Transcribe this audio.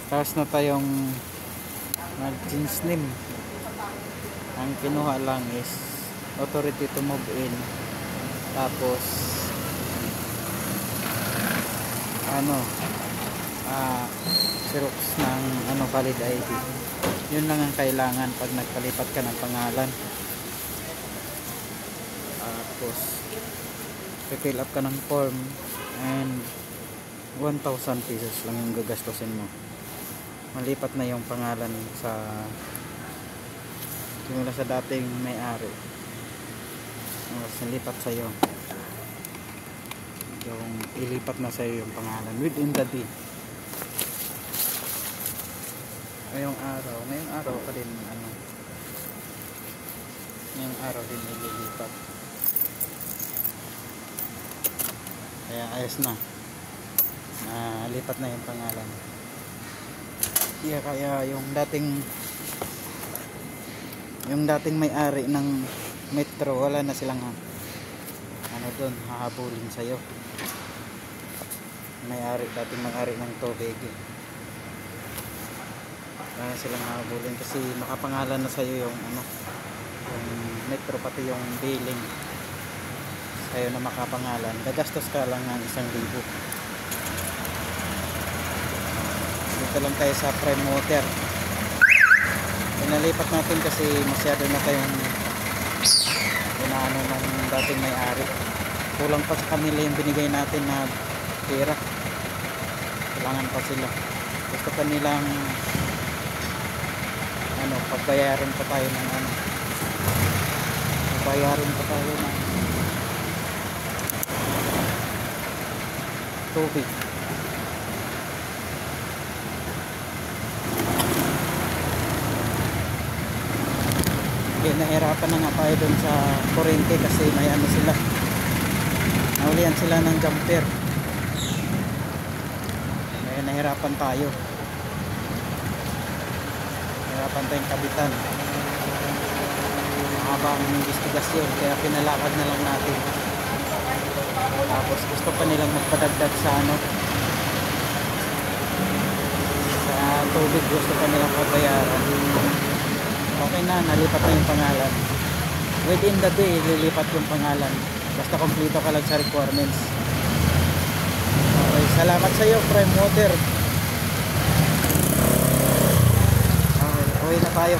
Tapos na tayong nag-change name. Ang kinuha lang is authority to move in. Tapos ano, xerox ng valid ID. Yun lang ang kailangan pag nagpalipat ka ng pangalan. Tapos fill up ka ng form and 1,000 pesos lang yung gagastusin mo. Malipat na yung pangalan sa simula sa dating may-ari. Nalipat sa'yo. Yung ilipat na sa'yo yung pangalan within the day. Ngayong araw pa din ngayong araw din ililipat. Kaya ayos na. Lipat na yung pangalan. Kaya yung dating may-ari ng Metro, wala na silang doon hahabulin sa'yo. Dating may-ari ng tubig, wala na silang hahabulin kasi nakapangalan na sa'yo yung yung Metro, pati yung billing sa'yo na makapangalan. Gagastos ka lang ng 1,000. Dito lang tayo sa Prime Water. Pinalipat natin kasi masyado na tayong inaano ng dating may-ari. Kulang pa sa kanila yung binigay natin na pera. Kailangan pa sila. Gusto pa nilang pagbayaran pa tayo ng pagbayaran pa tayo ng tubig. Nahirapan na nga tayo dun sa kurente kasi may sila, nahulihan sila ng jumper. Kaya nahirapan tayong kabitan. Mahaba ang investigasyon kaya pinalakad na lang natin. Tapos gusto pa nilang magpadagdag sa sa tubig, gusto pa nilang pabayaran. Okay na, nalipat na yung pangalan. Within the day, lilipat yung pangalan. Basta kompleto ka lang sa requirements. Okay, salamat sa iyo, Prime Water. Okay, uwi na tayo.